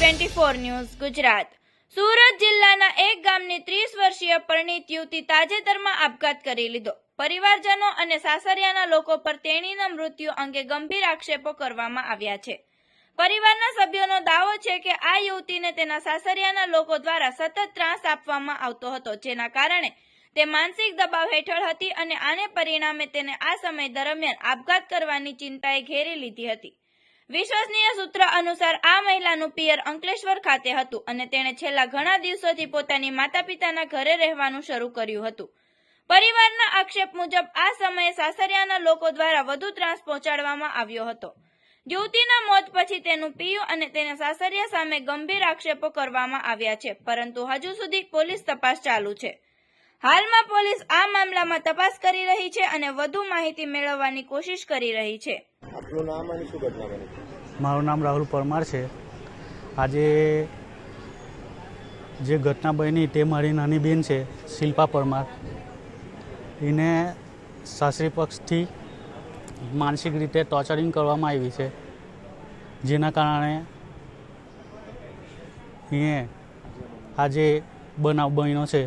T24 news Gujarat. Surat જિલ્લાના એક ગામની 30 વર્ષીય પરિણીત યુવતી તાજેતરમાં આપઘાત કરી લીધો। પરિવારજનો અને સાસરિયાના લોકો પર તેણીના મૃત્યુ અંગે ગંભીર આક્ષેપો કરવામાં આવ્યા છે। પરિવારના સભ્યોનો દાવો છે કે આ યુવતીને તેના સાસરિયાના લોકો દ્વારા સતત ત્રાસ આપવામાં આવતો હતો, જેના કારણે તે માનસિક દબાવ હેઠળ હતી અને આને પરિણામે તેને આ સમય દરમિયાન આપઘાત કરવાની ચિંતાએ ઘેરી લીધી હતી। વિશ્વસનીય સૂત્ર અનુસાર આ મહિલાનું પિયર અંકલેશ્વર ખાતે હતું અને તેણે છેલ્લા ઘણા દિવસોથી પોતાની માતા-પિતાના ઘરે રહેવાનું શરૂ કર્યું હતું। પરિવારના આક્ષેપ મુજબ આ સમયે સાસરિયાના લોકો દ્વારા વધુ ત્રાસ પહોંચાડવામાં આવ્યો હતો। યુવતીના મોત પછી તેનું પિયર અને તેના સાસરિયા સામે ગંભીર આક્ષેપો કરવામાં આવ્યા છે, પરંતુ હજુ સુધી પોલીસ તપાસ ચાલુ છે। હાલમાં પોલીસ આ મામલામાં તપાસ કરી રહી છે અને વધુ માહિતી મેળવવાની કોશિશ કરી રહી છે। આપનું નામ અને શું ઘટના બની? મારું નામ રાહુલ પરમાર છે। આજે જે ઘટના બની તે મારી નાની બેન છે શિલ્પા પરમાર। એને સાસરી પક્ષથી માનસિક રીતે ટોર્ચરિંગ કરવામાં આવી છે, જેના કારણે એ આજે બનાવ બન્યો છે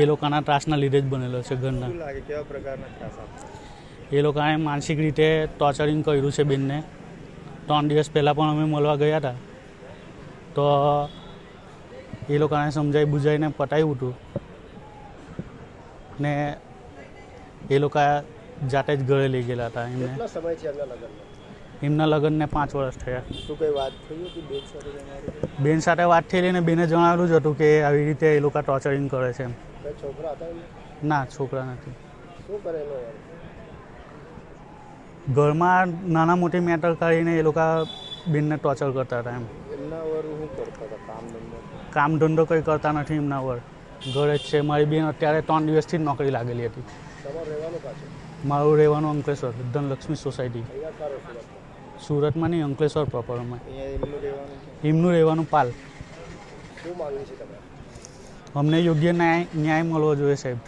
એ લોકોના ત્રાસના લીધે જ બનેલો છે। ઘરના કેવા પ્રકારના ત્રાસ આપે? એ લોકોએ માનસિક રીતે ટોર્ચરિંગ કર્યું છે બેનને। 3 દિવસ પહેલાં પણ અમે મળવા ગયા હતા, તો એ લોકોને સમજાવી બુજાવીને પટાવ્યું હતું ને એ લોકો જાતે જ ઘરે લઈ ગયેલા હતા એમને। કેટલા સમય છે એમના લગ્નમાં? એમના લગ્નને 5 વર્ષ થયા। શું કઈ વાત થઈ હતી બેન સાથે તમારી? બેન સાથે વાત થયેલી ને બેને જણાવેલું જ હતું કે આવી રીતે એ લોકો ટોર્ચરિંગ કરે છે એમ। કઈ છોકરા હતા એમને? ના, છોકરા નથી। શું કરેલો? ઘરમાં નાના મોટી મેટર કાઢીને એ લોકો બેનને ટોર્ચર કરતા હતા એમ। એમના વર શું કરતા હતા? કામ ધંધો? કામ ધંધો કંઈ કરતા નથી એમના વર, ઘરે જ છે। મારી બેન અત્યારે 3 દિવસથી જ નોકરી લાગેલી હતી। તમારું રહેવાનું પાછું? મારું રહેવાનું અંકલેશ્વર ધનલક્ષ્મી સોસાયટી। અહીંયા સારો સુરતમાં? સુરતમાં નહીં, અંકલેશ્વર પ્રોપરમાં। અહીંયા એમનું રહેવાનું છે? એમનું રહેવાનું પાલ। શું માંગણી છે તમારે? અમને યોગ્ય ન્યાય મળવો જોઈએ સાહેબ।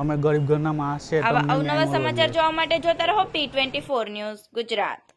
અમે ગરીબ ઘરના માણસ છે। આવા અવનવા સમાચાર જોવા માટે જોતા રહો T24 ન્યૂઝ ગુજરાત।